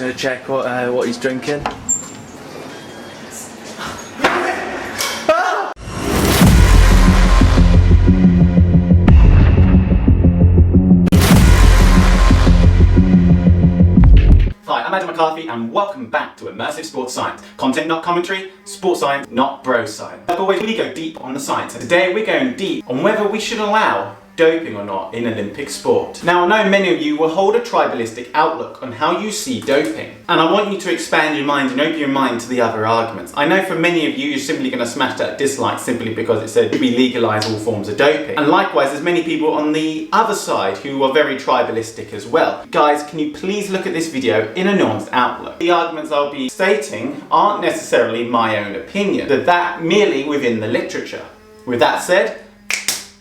gonna check what he's drinking. Hi, I'm Adam McCarthy and welcome back to Immersive Sports Science. Content not commentary, sports science not bro science. But we really go deep on the science, and today we're going deep on whether we should allow doping or not in Olympic sport. Now I know many of you will hold a tribalistic outlook on how you see doping, and I want you to expand your mind and open your mind to the other arguments. I know for many of you, you're simply going to smash that dislike simply because it said we legalise all forms of doping. And likewise, there's many people on the other side who are very tribalistic as well. Guys, can you please look at this video in a nuanced outlook? The arguments I'll be stating aren't necessarily my own opinion, but that merely within the literature. With that said,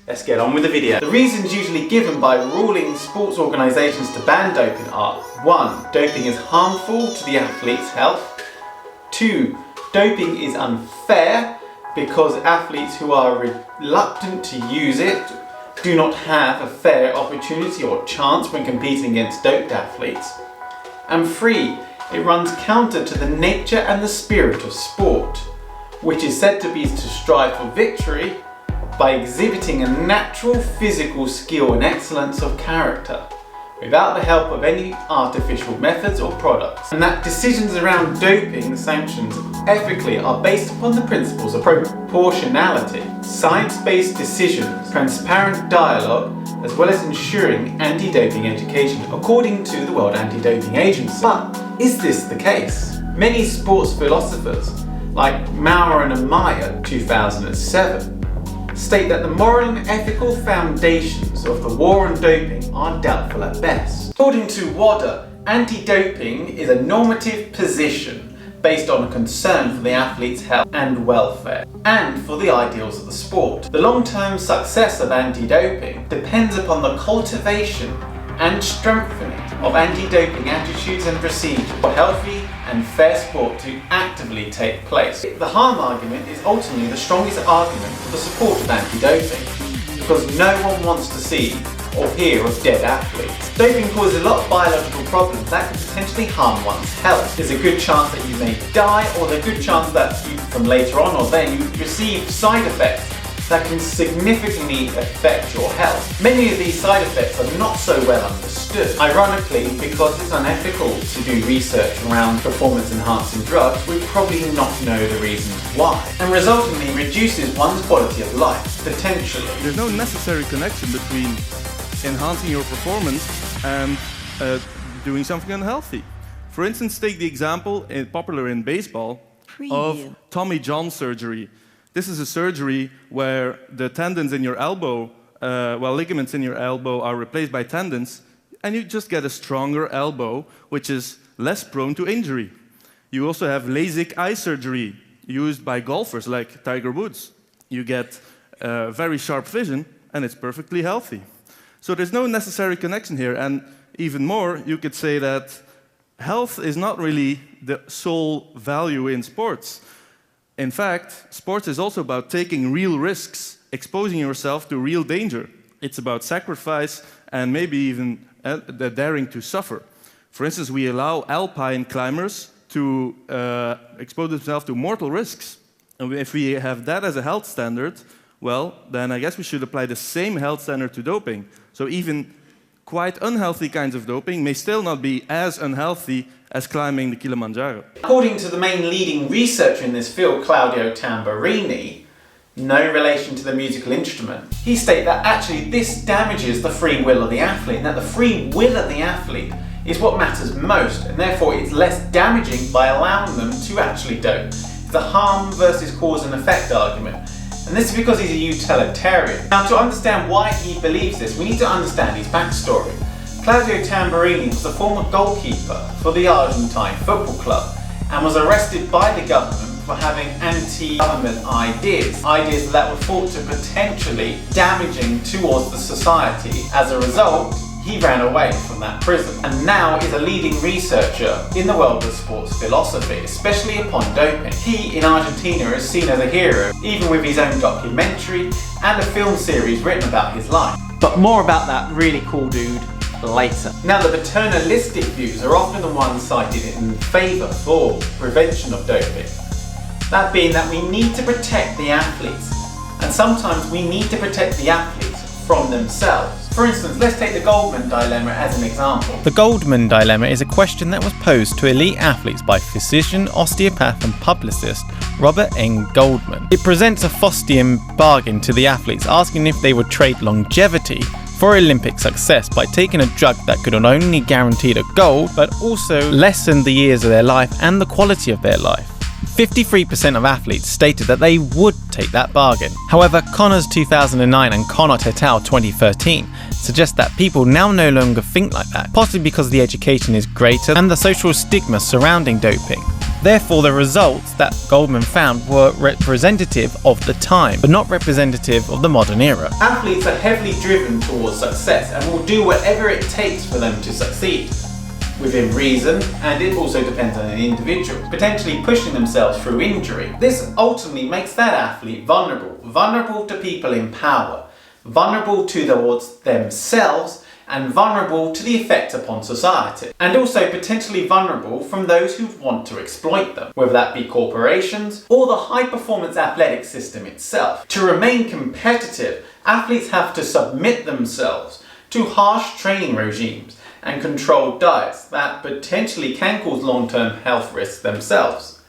let's get on with the video. The reasons usually given by ruling sports organisations to ban doping are: 1. Doping is harmful to the athlete's health. 2. Doping is unfair because athletes who are reluctant to use it do not have a fair opportunity or chance when competing against doped athletes. And 3. It runs counter to the nature and the spirit of sport, which is said to be to strive for victory by exhibiting a natural physical skill and excellence of character, without the help of any artificial methods or products. And that decisions around doping sanctions ethically are based upon the principles of proportionality, science-based decisions, transparent dialogue, as well as ensuring anti-doping education according to the World Anti-Doping Agency. But is this the case? Many sports philosophers, like Maurer and Amaya, 2007, state that the moral and ethical foundations of the war on doping are doubtful at best. According to WADA, anti-doping is a normative position based on a concern for the athlete's health and welfare, and for the ideals of the sport. The long-term success of anti-doping depends upon the cultivation and strengthening of anti-doping attitudes and procedures for healthy and fair sport to actively take place. The harm argument is ultimately the strongest argument for the support of anti-doping, because no one wants to see or hear of dead athletes. Doping causes a lot of biological problems that can potentially harm one's health. There's a good chance that you may die, or there's a good chance that you, from later on or then, you receive side effects that can significantly affect your health. Many of these side effects are not so well understood. Ironically, because it's unethical to do research around performance-enhancing drugs, we probably not know the reasons why, and resultingly reduces one's quality of life, potentially. There's no necessary connection between enhancing your performance and doing something unhealthy. For instance, take the example, popular in baseball, of Tommy John surgery. This is a surgery where the tendons in your elbow, ligaments in your elbow are replaced by tendons, and you just get a stronger elbow, which is less prone to injury. You also have LASIK eye surgery used by golfers like Tiger Woods. You get very sharp vision, and it's perfectly healthy. So there's no necessary connection here, and even more, you could say that health is not really the sole value in sports. In fact, sports is also about taking real risks, exposing yourself to real danger. It's about sacrifice and maybe even the daring to suffer. For instance, we allow alpine climbers to expose themselves to mortal risks. And if we have that as a health standard, well, then I guess we should apply the same health standard to doping. So even quite unhealthy kinds of doping may still not be as unhealthy as climbing the Kilimanjaro. According to the main leading researcher in this field, Claudio Tamburini, no relation to the musical instrument, he stated that actually this damages the free will of the athlete, and that the free will of the athlete is what matters most, and therefore it's less damaging by allowing them to actually dope. It's a harm versus cause and effect argument. And this is because he's a utilitarian. Now, to understand why he believes this, we need to understand his backstory. Claudio Tamburini was a former goalkeeper for the Argentine football club and was arrested by the government for having anti-government ideas that were thought to potentially damaging towards the society. As a result, he ran away from that prison and now is a leading researcher in the world of sports philosophy, especially upon doping. He, in Argentina, is seen as a hero, even with his own documentary and a film series written about his life. But more about that really cool dude later. Now, the paternalistic views are often the ones cited in favour for prevention of doping. That being that we need to protect the athletes, and sometimes we need to protect the athletes from themselves. For instance, let's take the Goldman dilemma as an example. The Goldman dilemma is a question that was posed to elite athletes by physician, osteopath and publicist Robert N. Goldman. It presents a Faustian bargain to the athletes, asking if they would trade longevity for Olympic success by taking a drug that could not only guarantee the gold, but also lessen the years of their life and the quality of their life. 53% of athletes stated that they would take that bargain. However, Connors 2009 and Connaught et al. 2013 suggest that people now no longer think like that, possibly because the education is greater and the social stigma surrounding doping. Therefore, the results that Goldman found were representative of the time, but not representative of the modern era. Athletes are heavily driven towards success and will do whatever it takes for them to succeed, within reason, and it also depends on an individual, potentially pushing themselves through injury. This ultimately makes that athlete vulnerable to people in power, vulnerable towards themselves, and vulnerable to the effect upon society, and also potentially vulnerable from those who want to exploit them, whether that be corporations or the high-performance athletic system itself. To remain competitive, athletes have to submit themselves to harsh training regimes and controlled diets that potentially can cause long-term health risks themselves.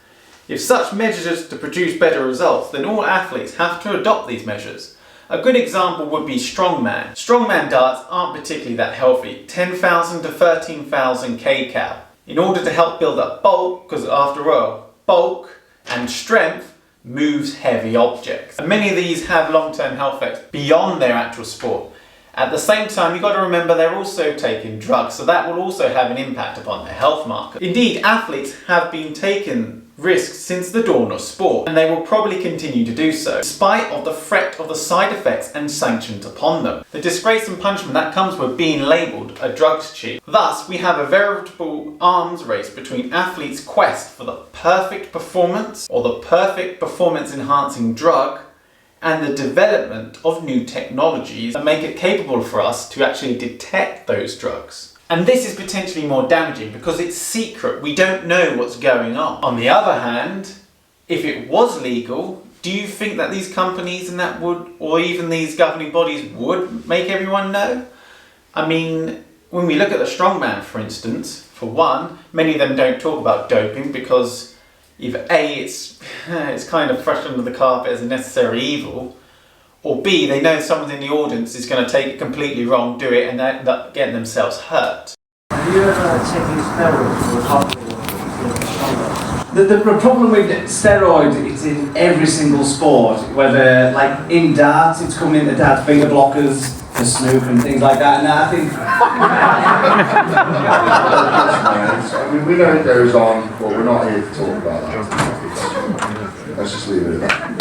If such measures to produce better results, then all athletes have to adopt these measures. A good example would be strongman. Strongman diets aren't particularly that healthy, 10,000 to 13,000 kcal, in order to help build up bulk, because after all, bulk and strength moves heavy objects. And many of these have long-term health effects beyond their actual sport. At the same time, you've got to remember they're also taking drugs, so that will also have an impact upon their health marker. Indeed, athletes have been taking risks since the dawn of sport, and they will probably continue to do so, despite of the threat of the side effects and sanctions upon them. The disgrace and punishment that comes with being labelled a drugs cheat. Thus, we have a veritable arms race between athletes' quest for the perfect performance, or the perfect performance-enhancing drug, and the development of new technologies that make it capable for us to actually detect those drugs. And this is potentially more damaging because it's secret, we don't know what's going on. On the other hand, if it was legal, do you think that these companies and that would, or even these governing bodies would make everyone know? I mean, when we look at the strongman, for instance, for one, many of them don't talk about doping because either A, it's kind of brushed under the carpet as a necessary evil, or B, they know someone in the audience is going to take it completely wrong, do it, and end up getting themselves hurt. Have you ever taken steroids for a couple The problem with steroids is in every single sport, whether, like in darts, it's coming into darts, beta blockers, for snooker and things like that, and I think... I mean, we know it goes on, but we're not here to talk about that. Let's just leave it at that.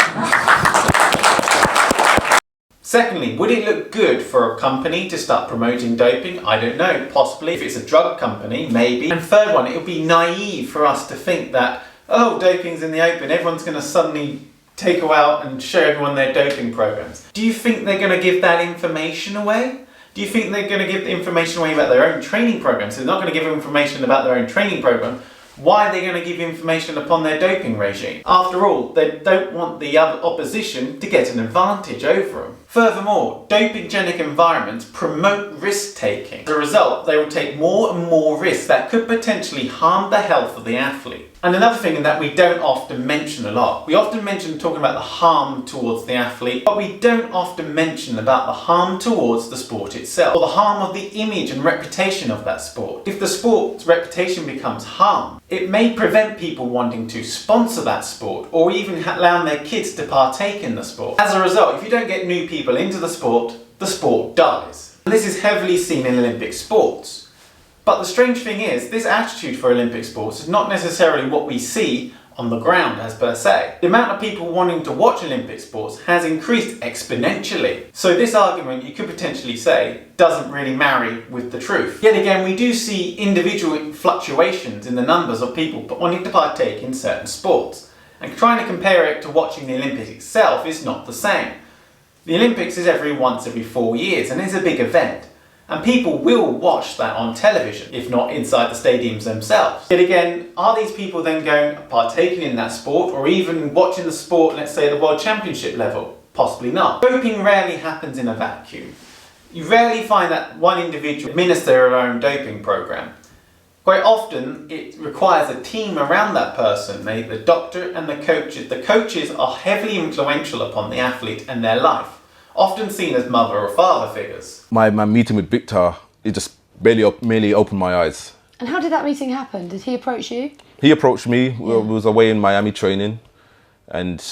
Secondly, would it look good for a company to start promoting doping? I don't know, possibly. If it's a drug company, maybe. And third one, it would be naive for us to think that, oh, doping's in the open, everyone's going to suddenly take out and show everyone their doping programs. Do you think they're going to give that information away? Do you think they're going to give the information away about their own training programs? So they're not going to give information about their own training program. Why are they going to give information upon their doping regime? After all, they don't want the other opposition to get an advantage over them. Furthermore, doping-genic environments promote risk-taking. As a result, they will take more and more risks that could potentially harm the health of the athlete. And another thing that we don't often mention a lot, we often mention talking about the harm towards the athlete, but we don't often mention about the harm towards the sport itself, or the harm of the image and reputation of that sport. If the sport's reputation becomes harmed, it may prevent people wanting to sponsor that sport, or even allowing their kids to partake in the sport. As a result, if you don't get new people into the sport dies. And this is heavily seen in Olympic sports. But the strange thing is, this attitude for Olympic sports is not necessarily what we see on the ground as per se. The amount of people wanting to watch Olympic sports has increased exponentially. So this argument, you could potentially say, doesn't really marry with the truth. Yet again, we do see individual fluctuations in the numbers of people wanting to partake in certain sports. And trying to compare it to watching the Olympics itself is not the same. The Olympics is once every 4 years and is a big event. And people will watch that on television, if not inside the stadiums themselves. Yet again, are these people then partaking in that sport, or even watching the sport, let's say the World Championship level? Possibly not. Doping rarely happens in a vacuum. You rarely find that one individual administer their own doping program. Quite often, it requires a team around that person, maybe the doctor and the coaches. The coaches are heavily influential upon the athlete and their life, often seen as mother or father figures. My meeting with Victor, it just merely opened my eyes. And how did that meeting happen? Did he approach you? He approached me. Yeah. We was away in Miami training, and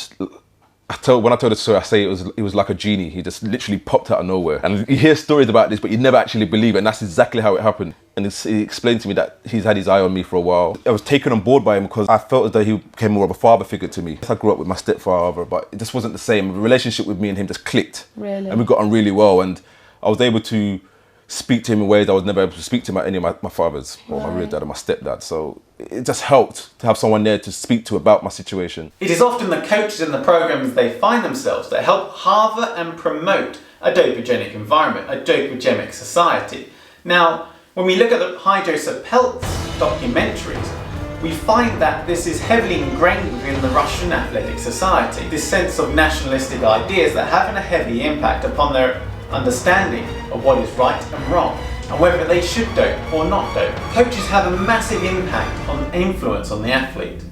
when I told the story, I say it was like a genie. He just literally popped out of nowhere. And you hear stories about this, but you never actually believe it, and that's exactly how it happened. And he explained to me that he's had his eye on me for a while. I was taken on board by him because I felt as though he became more of a father figure to me. I grew up with my stepfather, but it just wasn't the same. The relationship with me and him just clicked. Really? And we got on really well, and I was able to speak to him in ways I was never able to speak to him at any of my fathers, or my real dad or my stepdad. So it just helped to have someone there to speak to about my situation. It is often the coaches and the programs they find themselves that help harbour and promote a dopogenic environment, a dopogenic society. Now, when we look at the Hydro Peltz documentaries, we find that this is heavily ingrained within the Russian athletic society. This sense of nationalistic ideas that have a heavy impact upon their understanding of what is right and wrong, and whether they should dope or not dope. Coaches have a massive impact on influence on the athlete.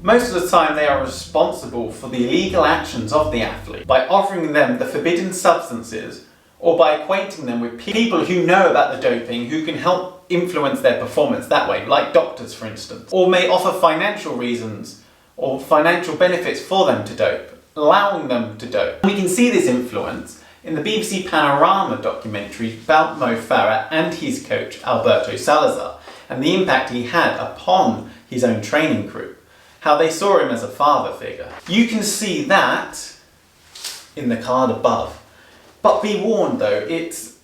Most of the time they are responsible for the illegal actions of the athlete by offering them the forbidden substances, or by acquainting them with people who know about the doping, who can help influence their performance that way, like doctors for instance, or may offer financial reasons or financial benefits for them to dope, allowing them to dope. We can see this influence in the BBC Panorama documentary about Mo Farah and his coach Alberto Salazar, and the impact he had upon his own training crew, how they saw him as a father figure. You can see that in the card above. But be warned though, it's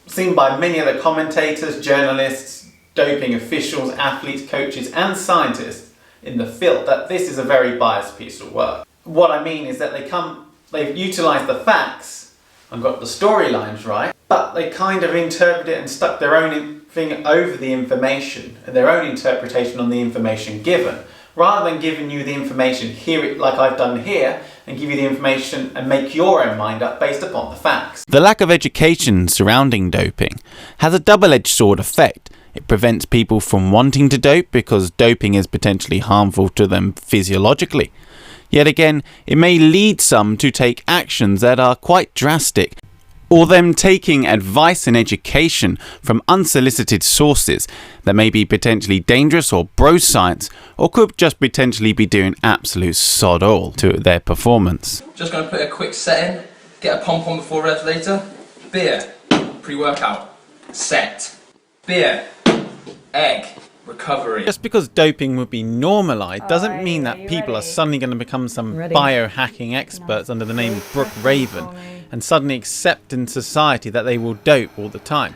seen by many other commentators, journalists, doping officials, athletes, coaches and scientists in the field that this is a very biased piece of work. What I mean is that they've utilised the facts and got the storylines right, but they kind of interpret it and stuck their own thing over the information and their own interpretation on the information given, rather than giving you the information, hear it like I've done here, and give you the information and make your own mind up based upon the facts. The lack of education surrounding doping has a double-edged sword effect. It prevents people from wanting to dope because doping is potentially harmful to them physiologically. Yet again, it may lead some to take actions that are quite drastic, or them taking advice and education from unsolicited sources that may be potentially dangerous or bro science, or could just potentially be doing absolute sod all to their performance. Just going to put a quick set in, get a pump on before reps later. Beer, pre-workout, set. Beer, egg, recovery. Just because doping would be normalised doesn't mean that people are suddenly going to become some biohacking experts under the name Brooke Raven and suddenly accept in society that they will dope all the time.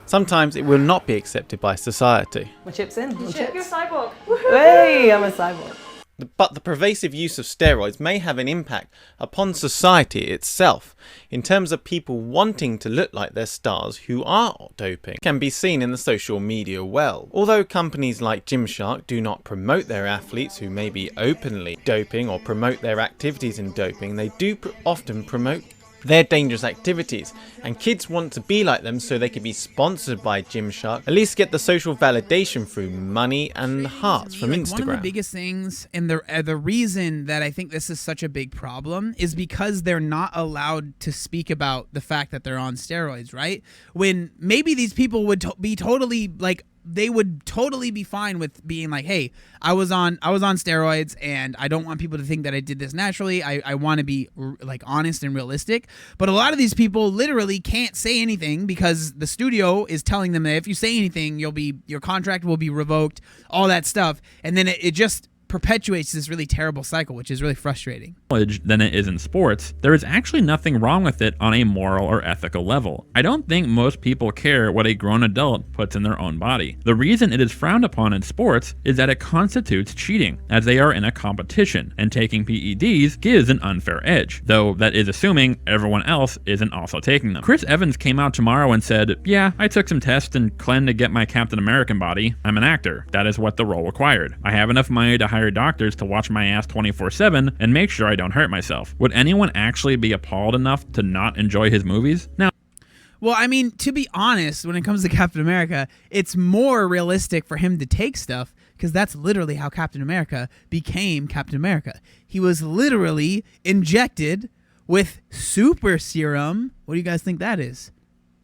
Sometimes it will not be accepted by society. My chips in. You're a cyborg. Hey, I'm a cyborg. But the pervasive use of steroids may have an impact upon society itself in terms of people wanting to look like their stars who are doping. It can be seen in the social media well. Although companies like Gymshark do not promote their athletes who may be openly doping or promote their activities in doping, they do often promote their dangerous activities, and kids want to be like them so they can be sponsored by Gymshark, at least get the social validation through money and hearts from Instagram. One of the biggest things, and the reason that I think this is such a big problem, is because they're not allowed to speak about the fact that they're on steroids, right? When maybe these people would be totally like, they would totally be fine with being like, hey, I was on steroids and I don't want people to think that I did this naturally. I want to be like honest and realistic. But a lot of these people literally can't say anything because the studio is telling them that if you say anything, your contract will be revoked, all that stuff. And then it just perpetuates this really terrible cycle, which is really frustrating. Than it is in sports, there is actually nothing wrong with it on a moral or ethical level. I don't think most people care what a grown adult puts in their own body. The reason it is frowned upon in sports is that it constitutes cheating, as they are in a competition, and taking PEDs gives an unfair edge, though that is assuming everyone else isn't also taking them. Chris Evans came out tomorrow and said, "Yeah, I took some tests and cleansed to get my Captain American body. I'm an actor. That is what the role required. I have enough money to hire doctors to watch my ass 24/7 and make sure I don't hurt myself." Would anyone actually be appalled enough to not enjoy his movies? Now, well, I mean, to be honest, when it comes to Captain America, it's more realistic for him to take stuff because that's literally how Captain America became Captain America. He was literally injected with super serum. What do you guys think that is?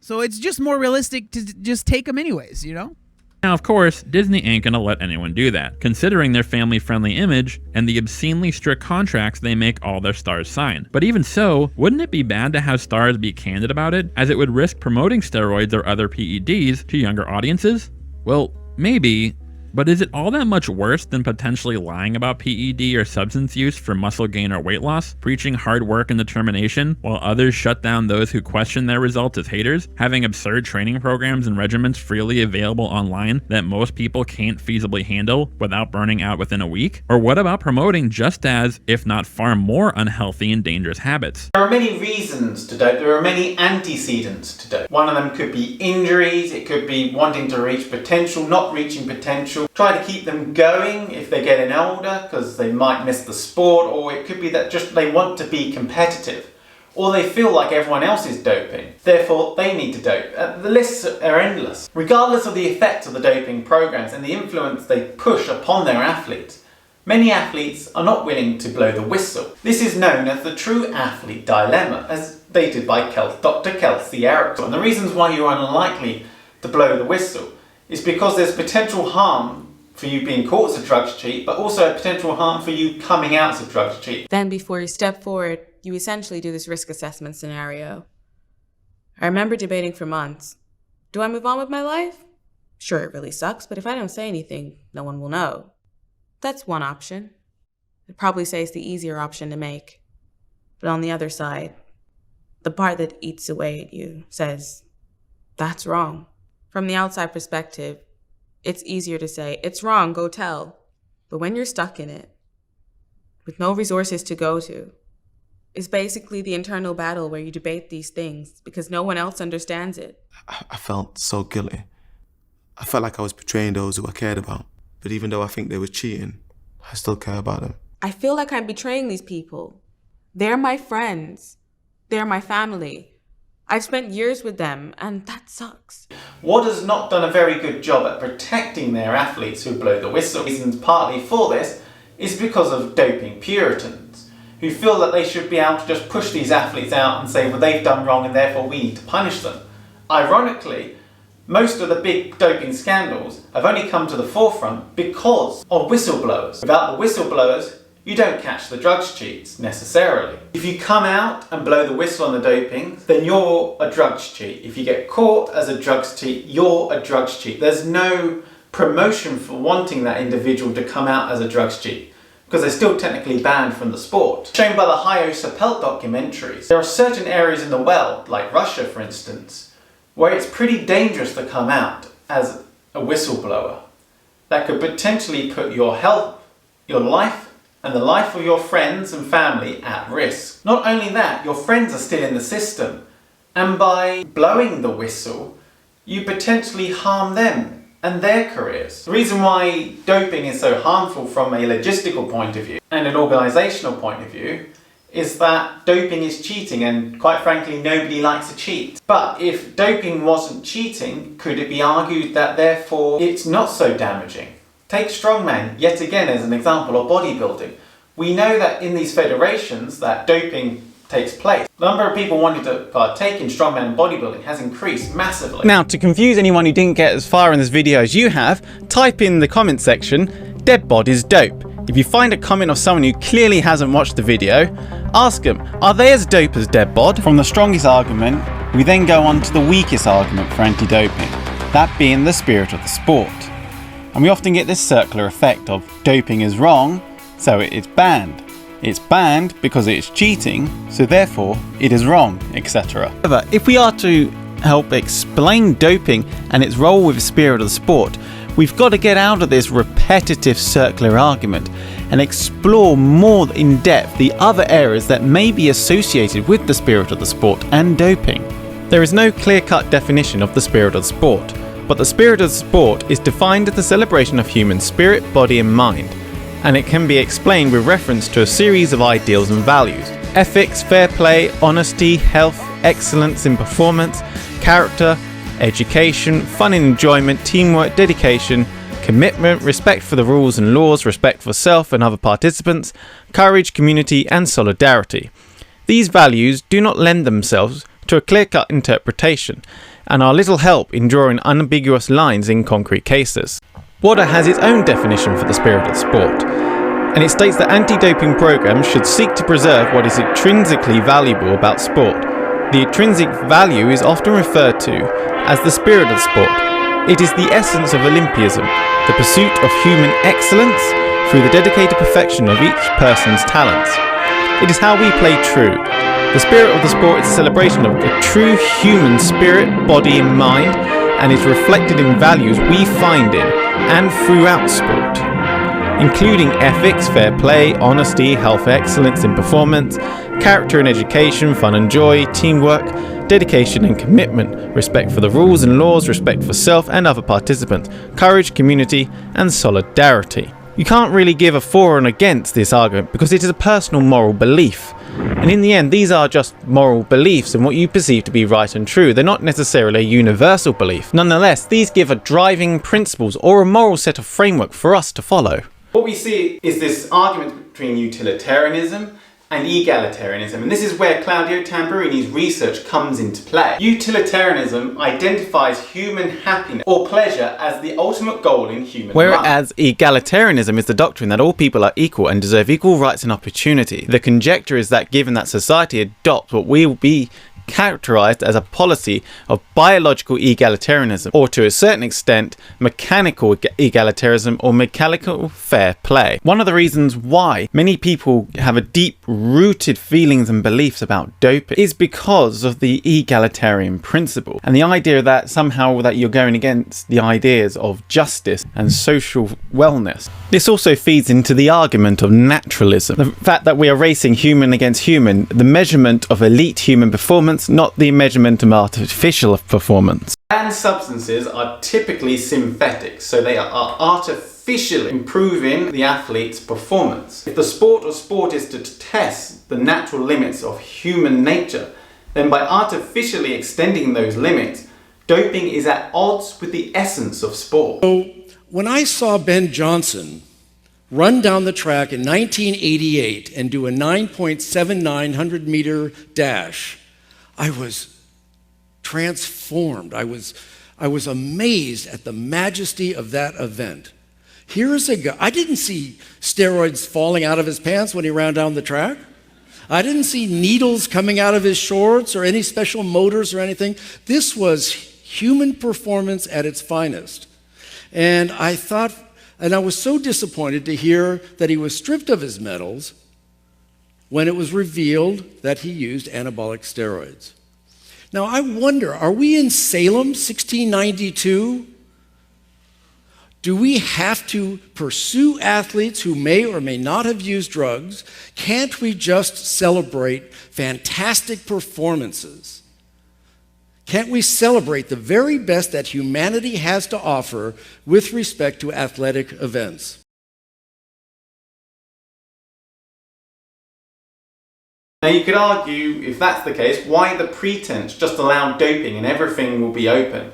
So it's just more realistic to just take them anyways, you know? Now, of course, Disney ain't gonna let anyone do that, considering their family-friendly image and the obscenely strict contracts they make all their stars sign. But even so, wouldn't it be bad to have stars be candid about it, as it would risk promoting steroids or other PEDs to younger audiences? Well, maybe, but is it all that much worse than potentially lying about PED or substance use for muscle gain or weight loss, preaching hard work and determination, while others shut down those who question their results as haters, having absurd training programs and regimens freely available online that most people can't feasibly handle without burning out within a week? Or what about promoting just as, if not far more, unhealthy and dangerous habits? There are many reasons to dope. There are many antecedents to dope. One of them could be injuries, it could be wanting to reach potential, not reaching potential, try to keep them going if they're getting older because they might miss the sport, or it could be that just they want to be competitive, or they feel like everyone else is doping, therefore they need to dope. The lists are endless. Regardless of the effects of the doping programs and the influence they push upon their athletes, many athletes are not willing to blow the whistle. This is known as the true athlete dilemma, as stated by Dr. Kelsey Erickson. And the reasons why you're unlikely to blow the whistle is because there's potential harm for you being caught as a drugs cheat, but also a potential harm for you coming out as a drugs cheat. Then before you step forward, you essentially do this risk assessment scenario. I remember debating for months. Do I move on with my life? Sure, it really sucks, but if I don't say anything, no one will know. That's one option. I'd probably say it's the easier option to make. But on the other side, the part that eats away at you says, that's wrong. From the outside perspective, it's easier to say, it's wrong, go tell. But when you're stuck in it, with no resources to go to, it's basically the internal battle where you debate these things because no one else understands it. I felt so guilty. I felt like I was betraying those who I cared about. But even though I think they were cheating, I still care about them. I feel like I'm betraying these people. They're my friends. They're my family. I've spent years with them, and that sucks. WADA's not done a very good job at protecting their athletes who blow the whistle. Reasons partly for this is because of doping puritans, who feel that they should be able to just push these athletes out and say, well, they've done wrong and therefore we need to punish them. Ironically, most of the big doping scandals have only come to the forefront because of whistleblowers. Without the whistleblowers, you don't catch the drugs cheats necessarily. If you come out and blow the whistle on the doping, then you're a drugs cheat. If you get caught as a drugs cheat, you're a drugs cheat. There's no promotion for wanting that individual to come out as a drugs cheat because they're still technically banned from the sport. Shown by the Hayo Sapelt documentaries, there are certain areas in the world, like Russia for instance, where it's pretty dangerous to come out as a whistleblower. That could potentially put your health, your life, and the life of your friends and family at risk. Not only that, your friends are still in the system, and by blowing the whistle, you potentially harm them and their careers. The reason why doping is so harmful from a logistical point of view and an organisational point of view is that doping is cheating, and quite frankly nobody likes to cheat. But if doping wasn't cheating, could it be argued that therefore it's not so damaging? Take strongman yet again as an example of bodybuilding. We know that in these federations that doping takes place. The number of people wanting to partake in strongman bodybuilding has increased massively. Now, to confuse anyone who didn't get as far in this video as you have, type in the comment section, "Dead bod is dope." If you find a comment of someone who clearly hasn't watched the video, ask them, are they as dope as dead bod? From the strongest argument, we then go on to the weakest argument for anti-doping, that being the spirit of the sport. And we often get this circular effect of doping is wrong, so it is banned. It's banned because it's cheating, so therefore it is wrong, etc. However, if we are to help explain doping and its role with the spirit of the sport, we've got to get out of this repetitive circular argument and explore more in depth the other areas that may be associated with the spirit of the sport and doping. There is no clear-cut definition of the spirit of the sport, but the spirit of the sport is defined as the celebration of human spirit, body and mind, and it can be explained with reference to a series of ideals and values: ethics, fair play, honesty, health, excellence in performance, character, education, fun and enjoyment, teamwork, dedication, commitment, respect for the rules and laws, respect for self and other participants, courage, community and solidarity. These values do not lend themselves to a clear-cut interpretation and are little help in drawing unambiguous lines in concrete cases. WADA has its own definition for the spirit of sport, and it states that anti-doping programs should seek to preserve what is intrinsically valuable about sport. The intrinsic value is often referred to as the spirit of sport. It is the essence of Olympianism, the pursuit of human excellence through the dedicated perfection of each person's talents. It is how we play true. The spirit of the sport is a celebration of the true human spirit, body and mind, and is reflected in values we find in and throughout sport, including ethics, fair play, honesty, health, excellence in performance, character and education, fun and joy, teamwork, dedication and commitment, respect for the rules and laws, respect for self and other participants, courage, community and solidarity. You can't really give a for and against this argument because it is a personal moral belief. And in the end, these are just moral beliefs and what you perceive to be right and true. They're not necessarily a universal belief. Nonetheless, these give a driving principles or a moral set of framework for us to follow. What we see is this argument between utilitarianism and egalitarianism, and this is where Claudio Tamburini's research comes into play. Utilitarianism identifies human happiness or pleasure as the ultimate goal in human life. Whereas egalitarianism is the doctrine that all people are equal and deserve equal rights and opportunity. The conjecture is that given that society adopts what will be characterized as a policy of biological egalitarianism, or to a certain extent mechanical egalitarianism or mechanical fair play. One of the reasons why many people have a deep-rooted feelings and beliefs about doping is because of the egalitarian principle and the idea that somehow that you're going against the ideas of justice and social wellness. This also feeds into the argument of naturalism, the fact that we are racing human against human, the measurement of elite human performance, not the measurement of artificial performance. Banned substances are typically synthetic, so they are artificially improving the athlete's performance. If the sport or sport is to test the natural limits of human nature, then by artificially extending those limits, doping is at odds with the essence of sport. So when I saw Ben Johnson run down the track in 1988 and do a 9.79 100-meter dash, I was transformed. I was amazed at the majesty of that event. Here's a guy, I didn't see steroids falling out of his pants when he ran down the track. I didn't see needles coming out of his shorts or any special motors or anything. This was human performance at its finest. And I was so disappointed to hear that he was stripped of his medals when it was revealed that he used anabolic steroids. Now I wonder, are we in Salem, 1692? Do we have to pursue athletes who may or may not have used drugs? Can't we just celebrate fantastic performances? Can't we celebrate the very best that humanity has to offer with respect to athletic events? Now you could argue, if that's the case, why the pretense just allow doping and everything will be open?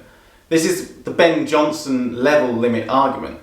This is the Ben Johnson level limit argument.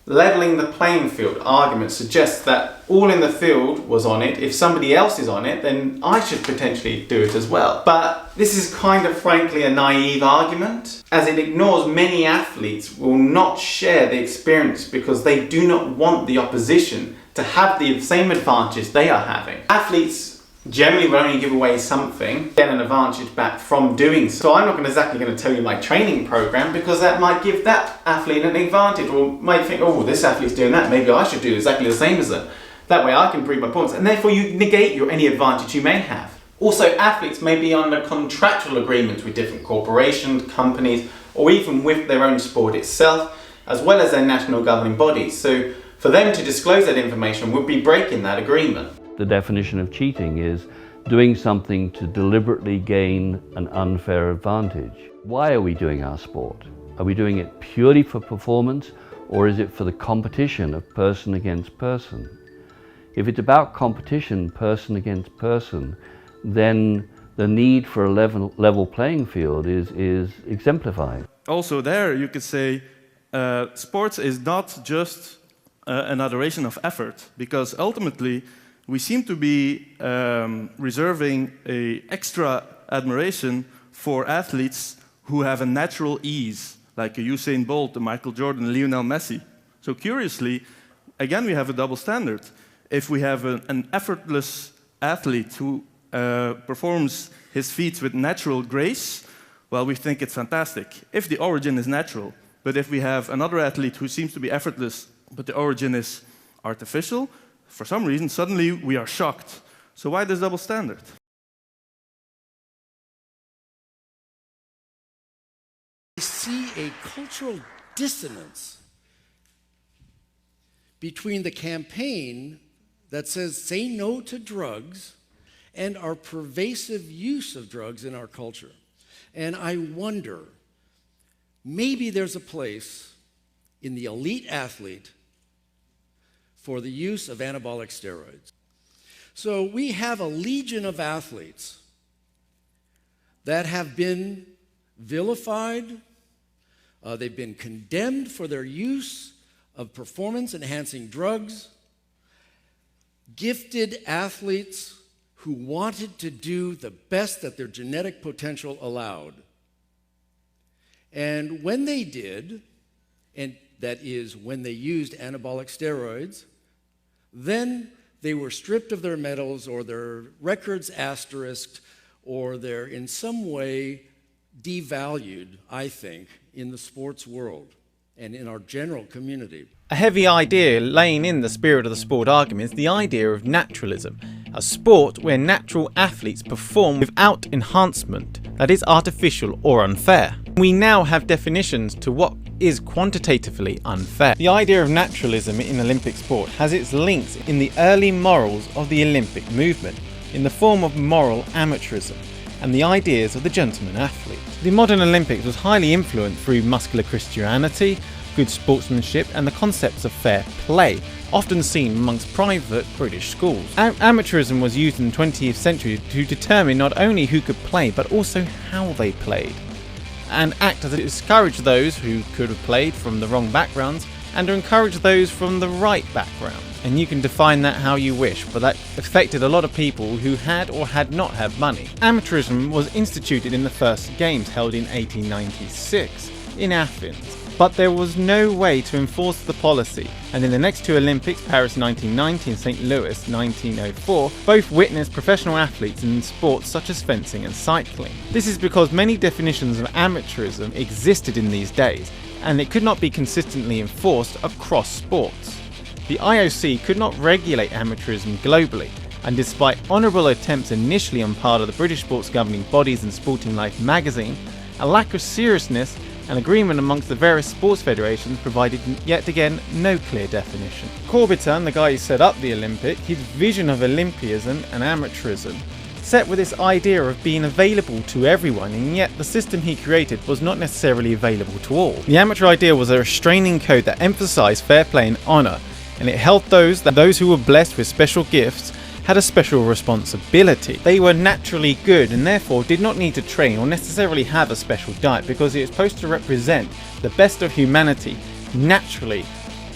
Leveling the playing field argument suggests that all in the field was on it. If somebody else is on it, then I should potentially do it as well. But this is kind of frankly a naive argument, as it ignores many athletes will not share the experience because they do not want the opposition to have the same advantage they are having. Athletes Generally, we'll only give away something, get an advantage back from doing so. So I'm not exactly going to tell you my training program, because that might give that athlete an advantage, or might think, oh, this athlete's doing that, maybe I should do exactly the same as them. That way I can prove my points, and therefore you negate any advantage you may have. Also, athletes may be under contractual agreements with different corporations, companies, or even with their own sport itself, as well as their national governing bodies. So for them to disclose that information would be breaking that agreement. The definition of cheating is doing something to deliberately gain an unfair advantage. Why are we doing our sport? Are we doing it purely for performance, or is it for the competition of person against person? If it's about competition, person against person, then the need for a level playing field is exemplified. Also there you could say sports is not just an adoration of effort, because ultimately we seem to be reserving an extra admiration for athletes who have a natural ease, like a Usain Bolt, a Michael Jordan, Lionel Messi. So curiously, again we have a double standard. If we have an effortless athlete who performs his feats with natural grace, well, we think it's fantastic, if the origin is natural. But if we have another athlete who seems to be effortless, but the origin is artificial, for some reason, suddenly we are shocked. So why this double standard? I see a cultural dissonance between the campaign that says say no to drugs and our pervasive use of drugs in our culture. And I wonder, maybe there's a place in the elite athlete for the use of anabolic steroids. So we have a legion of athletes that have been vilified, they've been condemned for their use of performance-enhancing drugs, gifted athletes who wanted to do the best that their genetic potential allowed. And when they did, and that is when they used anabolic steroids, then they were stripped of their medals or their records asterisked, or they're in some way devalued, I think, in the sports world and in our general community. A heavy idea laying in the spirit of the sport argument is the idea of naturalism, a sport where natural athletes perform without enhancement that is artificial or unfair. We now have definitions to what is quantitatively unfair. The idea of naturalism in Olympic sport has its links in the early morals of the Olympic movement, in the form of moral amateurism and the ideas of the gentleman athlete. The modern Olympics was highly influenced through muscular Christianity, good sportsmanship and the concepts of fair play, often seen amongst private British schools. Amateurism was used in the 20th century to determine not only who could play but also how they played, and act as to discourage those who could have played from the wrong backgrounds and to encourage those from the right background. And you can define that how you wish, but that affected a lot of people who had or had not had money. Amateurism was instituted in the first games held in 1896 in Athens, but there was no way to enforce the policy, and in the next two Olympics, Paris 1990 and St. Louis 1904, both witnessed professional athletes in sports such as fencing and cycling. This is because many definitions of amateurism existed in these days, and it could not be consistently enforced across sports. The IOC could not regulate amateurism globally, and despite honourable attempts initially on part of the British sports governing bodies and Sporting Life magazine, a lack of seriousness and agreement amongst the various sports federations provided yet again no clear definition. Coubertin, the guy who set up the Olympic, his vision of Olympianism and amateurism set with this idea of being available to everyone, and yet the system he created was not necessarily available to all. The amateur idea was a restraining code that emphasised fair play and honour, and it held those who were blessed with special gifts had a special responsibility. They were naturally good and therefore did not need to train or necessarily have a special diet, because it was supposed to represent the best of humanity naturally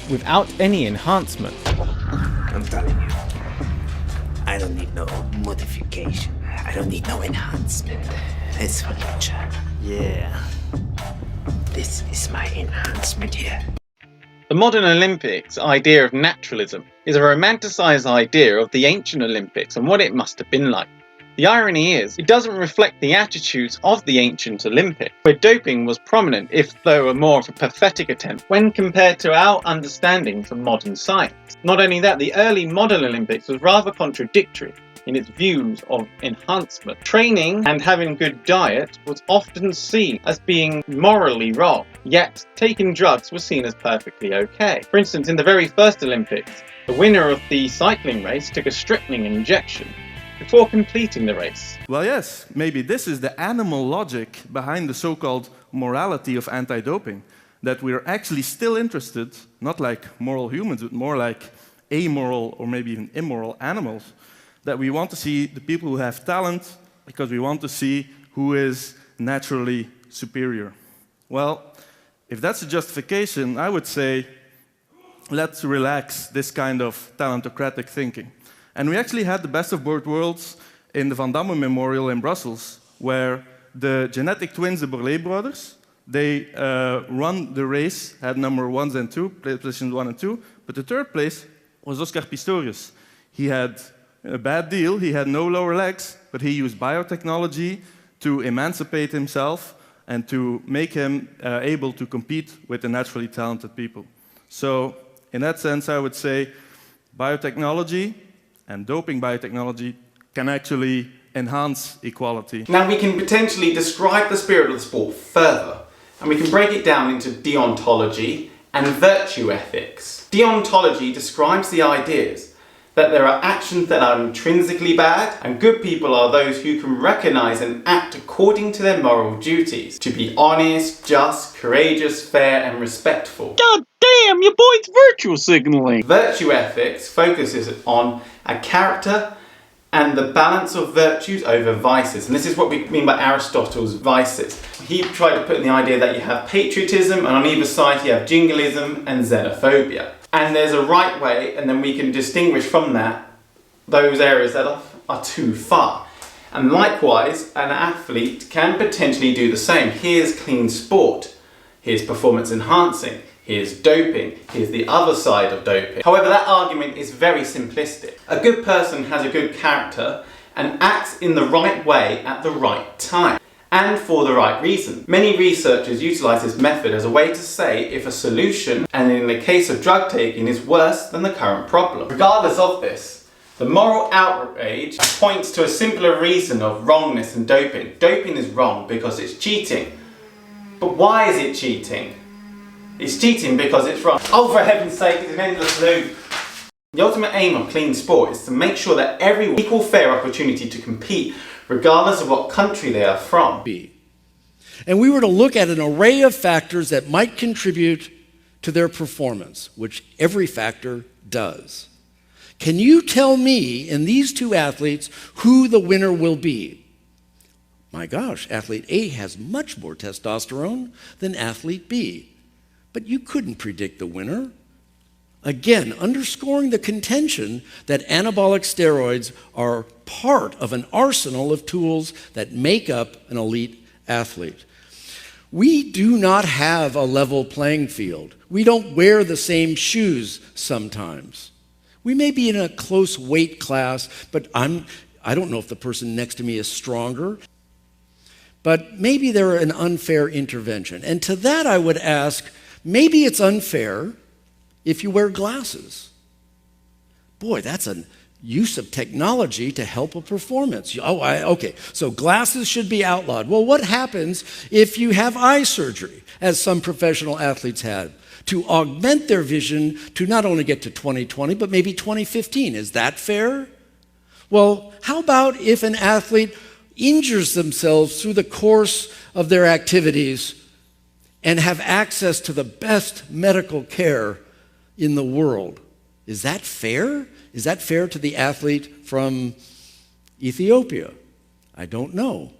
without any enhancement. I'm telling you, I don't need no modification. I don't need no enhancement. It's for nature. Yeah. This is my enhancement here. The modern Olympics idea of naturalism is a romanticised idea of the ancient Olympics and what it must have been like. The irony is, it doesn't reflect the attitudes of the ancient Olympics, where doping was prominent, if though a more of a pathetic attempt, when compared to our understanding from modern science. Not only that, the early modern Olympics was rather contradictory in its views of enhancement. Training and having good diet was often seen as being morally wrong, yet taking drugs was seen as perfectly okay. For instance, in the very first Olympics, the winner of the cycling race took a strychnine injection before completing the race. Well, yes, maybe this is the animal logic behind the so-called morality of anti-doping, that we're actually still interested, not like moral humans, but more like amoral or maybe even immoral animals, that we want to see the people who have talent because we want to see who is naturally superior. Well, if that's a justification, I would say let's relax this kind of talentocratic thinking. And we actually had the best of both worlds in the Van Damme Memorial in Brussels, where the genetic twins, the Borlée brothers, they won the race, had number 1 and 2, positions 1 and 2, but the third place was Oscar Pistorius. He had a bad deal, he had no lower legs, but he used biotechnology to emancipate himself and to make him able to compete with the naturally talented people. So, in that sense, I would say biotechnology and doping biotechnology can actually enhance equality. Now we can potentially describe the spirit of the sport further, and we can break it down into deontology and virtue ethics. Deontology describes the ideas that there are actions that are intrinsically bad, and good people are those who can recognise and act according to their moral duties, to be honest, just, courageous, fair and respectful. God damn, your boy's virtue signaling! Virtue ethics focuses on a character and the balance of virtues over vices. And this is what we mean by Aristotle's vices. He tried to put in the idea that you have patriotism, and on either side you have jingoism and xenophobia. And there's a right way, and then we can distinguish from that those areas that are too far. And likewise, an athlete can potentially do the same. Here's clean sport, here's performance enhancing, here's doping, here's the other side of doping. However, that argument is very simplistic. A good person has a good character and acts in the right way at the right time, and for the right reason. Many researchers utilise this method as a way to say if a solution, and in the case of drug taking, is worse than the current problem. Regardless of this, the moral outrage points to a simpler reason of wrongness in doping. Doping is wrong because it's cheating. But why is it cheating? It's cheating because it's wrong. Oh, for heaven's sake, it's an endless loop. The ultimate aim of clean sport is to make sure that everyone has equal fair opportunity to compete, regardless of what country they are from. And we were to look at an array of factors that might contribute to their performance, which every factor does. Can you tell me, in these two athletes, who the winner will be? My gosh, athlete A has much more testosterone than athlete B. But you couldn't predict the winner. Again, underscoring the contention that anabolic steroids are part of an arsenal of tools that make up an elite athlete. We do not have a level playing field. We don't wear the same shoes sometimes. We may be in a close weight class, but I don't know if the person next to me is stronger. But maybe they're an unfair intervention. And to that I would ask, maybe it's unfair if you wear glasses. Boy, that's a use of technology to help a performance. Okay, so glasses should be outlawed. Well, what happens if you have eye surgery, as some professional athletes had, to augment their vision to not only get to 2020, but maybe 2015? Is that fair? Well, how about if an athlete injures themselves through the course of their activities and have access to the best medical care in the world? Is that fair? Is that fair to the athlete from Ethiopia? I don't know.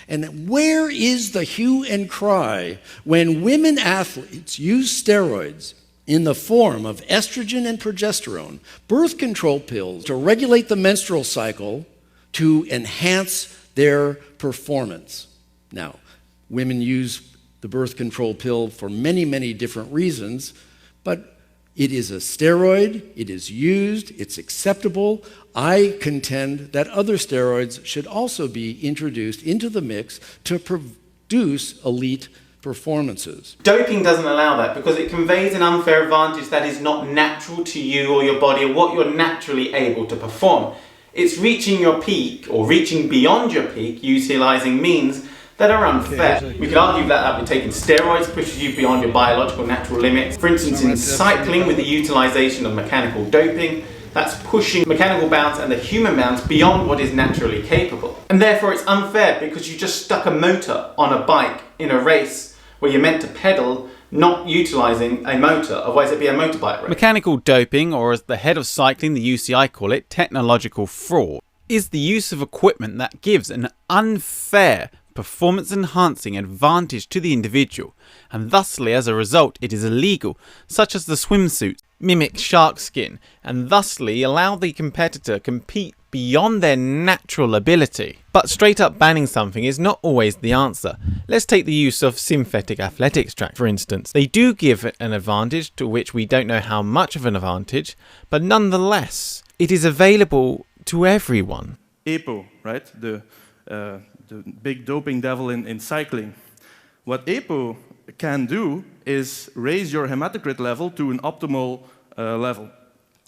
And where is the hue and cry when women athletes use steroids in the form of estrogen and progesterone, birth control pills to regulate the menstrual cycle to enhance their performance? Now, women use the birth control pill for many, many different reasons, But it is a steroid, it is used, it's acceptable. I contend that other steroids should also be introduced into the mix to produce elite performances. Doping doesn't allow that because it conveys an unfair advantage that is not natural to you or your body or what you're naturally able to perform. It's reaching your peak or reaching beyond your peak utilising means that are unfair. We could argue that taking steroids pushes you beyond your biological natural limits. For instance, in cycling with the utilisation of mechanical doping, that's pushing mechanical bounds and the human bounds beyond what is naturally capable. And therefore it's unfair because you just stuck a motor on a bike in a race where you're meant to pedal, not utilising a motor, otherwise it'd be a motorbike race. Mechanical doping, or as the head of cycling, the UCI call it, technological fraud, is the use of equipment that gives an unfair performance-enhancing advantage to the individual, and thusly, as a result, it is illegal, such as the swimsuits mimic shark skin, and thusly allow the competitor to compete beyond their natural ability. But straight up banning something is not always the answer. Let's take the use of synthetic athletics track, for instance. They do give an advantage, to which we don't know how much of an advantage, but nonetheless, it is available to everyone. EPO, right? The big doping devil in cycling. What EPO can do is raise your hematocrit level to an optimal level,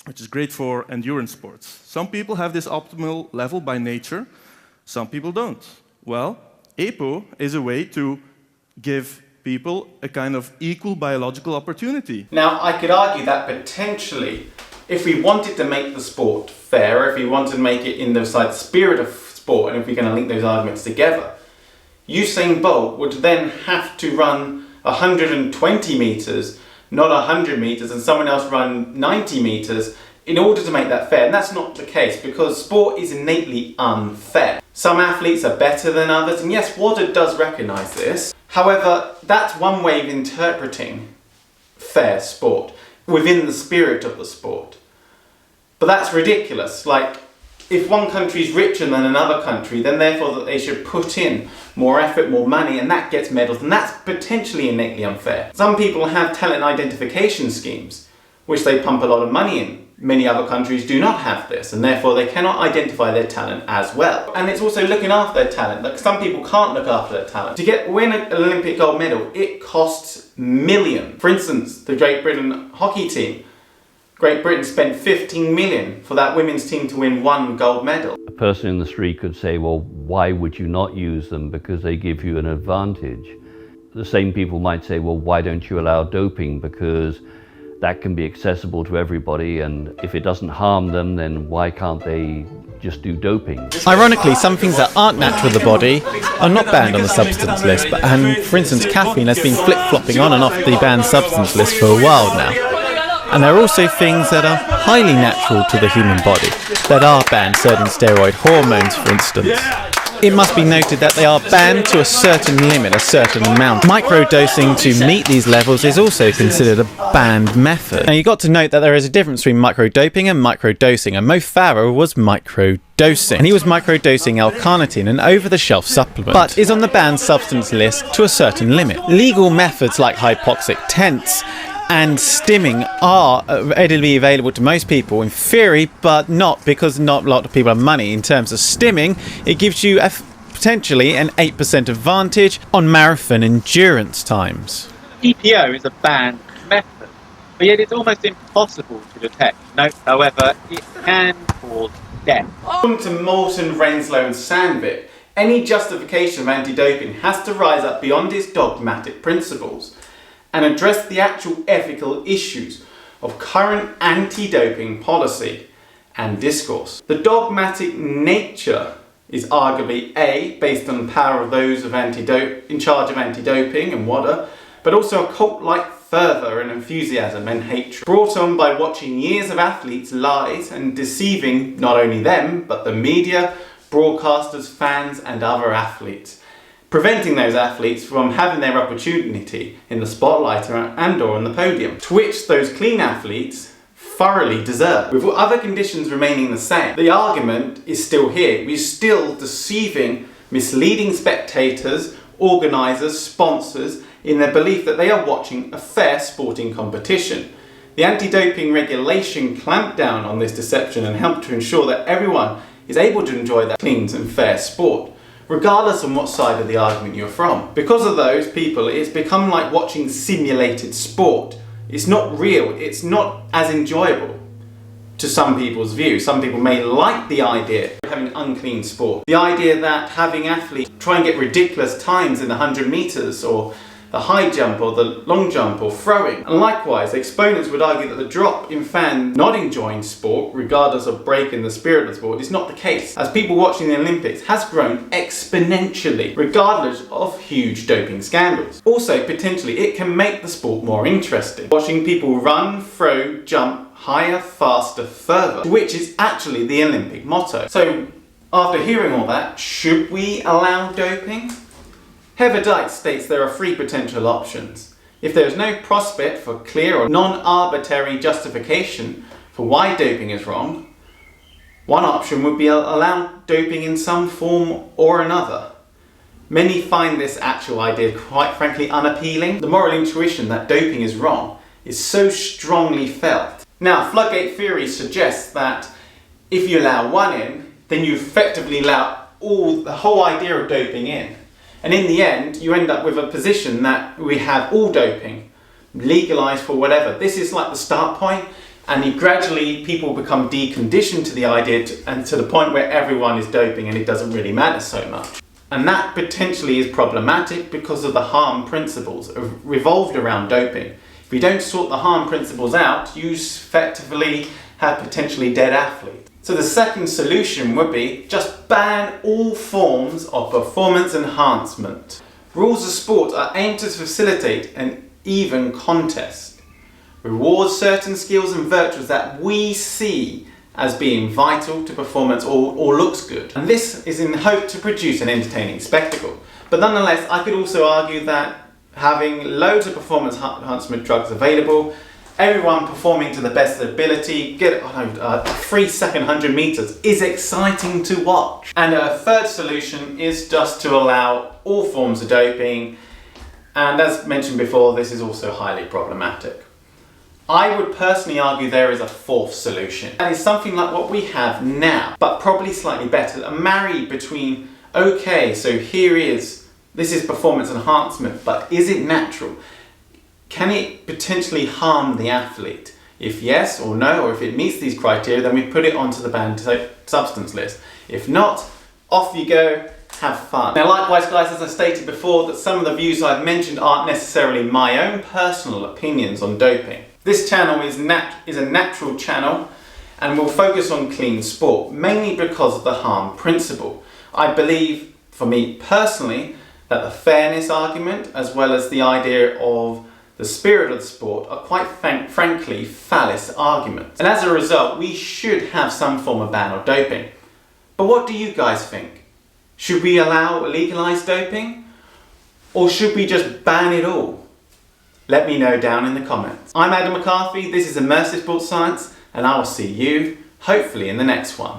which is great for endurance sports. Some people have this optimal level by nature, some people don't. Well, EPO is a way to give people a kind of equal biological opportunity. Now, I could argue that potentially, if we wanted to make the sport fair, if we wanted to make it in the spirit of sport, and if we're going to link those arguments together, Usain Bolt would then have to run 120 metres, not 100 metres, and someone else run 90 metres in order to make that fair. And that's not the case because sport is innately unfair. Some athletes are better than others, and yes, WADA does recognise this. However, that's one way of interpreting fair sport within the spirit of the sport. But that's ridiculous. Like, if one country is richer than another country, then therefore that they should put in more effort, more money, and that gets medals, and that's potentially innately unfair. Some people have talent identification schemes, which they pump a lot of money in. Many other countries do not have this, and therefore they cannot identify their talent as well. And it's also looking after their talent. Like, some people can't look after their talent. To win an Olympic gold medal, it costs millions. For instance, the Great Britain hockey team. Great Britain spent 15 million for that women's team to win one gold medal. A person in the street could say, well, why would you not use them? Because they give you an advantage. The same people might say, well, why don't you allow doping? Because that can be accessible to everybody, and if it doesn't harm them, then why can't they just do doping? Ironically, some things that aren't natural to the body are not banned on the substance list, and for instance, caffeine has been flip-flopping on and off the banned substance list for a while now. And there are also things that are highly natural to the human body that are banned, certain steroid hormones, for instance. It must be noted that they are banned to a certain limit, a certain amount. Microdosing to meet these levels is also considered a banned method. Now, you've got to note that there is a difference between microdoping and microdosing, and Mo Farah was microdosing. And he was microdosing L-carnitine, an over-the-shelf supplement, but is on the banned substance list to a certain limit. Legal methods like hypoxic tents and stimming are readily available to most people in theory, but not, because not a lot of people have money. In terms of stimming, it gives you potentially an 8% advantage on marathon endurance times. EPO is a banned method, but yet it's almost impossible to detect. Note, however, it can cause death. According to Moulton, Renslow and Sandvik, any justification of anti-doping has to rise up beyond its dogmatic principles and address the actual ethical issues of current anti-doping policy and discourse. The dogmatic nature is arguably A, based on the power of those in charge of anti-doping and WADA, but also a cult-like fervour and enthusiasm and hatred, brought on by watching years of athletes lies and deceiving not only them, but the media, broadcasters, fans and other athletes, preventing those athletes from having their opportunity in the spotlight and or on the podium, to which those clean athletes thoroughly deserve. With other conditions remaining the same, the argument is still here. We're still deceiving, misleading spectators, organisers, sponsors, in their belief that they are watching a fair sporting competition. The anti-doping regulation clamped down on this deception and helped to ensure that everyone is able to enjoy that clean and fair sport, regardless of what side of the argument you're from. Because of those people, it's become like watching simulated sport. It's not real, it's not as enjoyable to some people's view. Some people may like the idea of having unclean sport. The idea that having athletes try and get ridiculous times in the 100 meters or the high jump or the long jump or throwing. And likewise, exponents would argue that the drop in fans not enjoying sport, regardless of breaking the spirit of the sport, is not the case, as people watching the Olympics has grown exponentially, regardless of huge doping scandals. Also, potentially, it can make the sport more interesting. Watching people run, throw, jump, higher, faster, further, which is actually the Olympic motto. So, after hearing all that, should we allow doping? Heather Dyke states there are three potential options. If there is no prospect for clear or non-arbitrary justification for why doping is wrong, one option would be allow doping in some form or another. Many find this actual idea quite frankly unappealing. The moral intuition that doping is wrong is so strongly felt. Now, floodgate theory suggests that if you allow one in, then you effectively allow the whole idea of doping in. And in the end, you end up with a position that we have all doping, legalised for whatever. This is like the start point, and gradually people become deconditioned to the idea and to the point where everyone is doping and it doesn't really matter so much. And that potentially is problematic because of the harm principles revolved around doping. If you don't sort the harm principles out, you effectively have potentially dead athletes. So the second solution would be just ban all forms of performance enhancement. Rules of sport are aimed to facilitate an even contest, reward certain skills and virtues that we see as being vital to performance or looks good. And this is in hope to produce an entertaining spectacle. But nonetheless, I could also argue that having loads of performance enhancement drugs available, everyone performing to the best of their ability, get a 3-second 100 meters is exciting to watch. And a third solution is just to allow all forms of doping, and as mentioned before, this is also highly problematic. I would personally argue there is a fourth solution. That is something like what we have now, but probably slightly better. A marry between, okay, so this is performance enhancement, but is it natural? Can it potentially harm the athlete? If yes or no, or if it meets these criteria, then we put it onto the banned substance list. If not, off you go, have fun. Now likewise guys, as I stated before, that some of the views I've mentioned aren't necessarily my own personal opinions on doping. This channel is a natural channel and will focus on clean sport, mainly because of the harm principle. I believe, for me personally, that the fairness argument, as well as the idea of the spirit of the sport, are quite frankly fallacious arguments. And as a result, we should have some form of ban on doping. But what do you guys think? Should we allow legalised doping? Or should we just ban it all? Let me know down in the comments. I'm Adam McCarthy, this is Immersive Sports Science, and I will see you, hopefully, in the next one.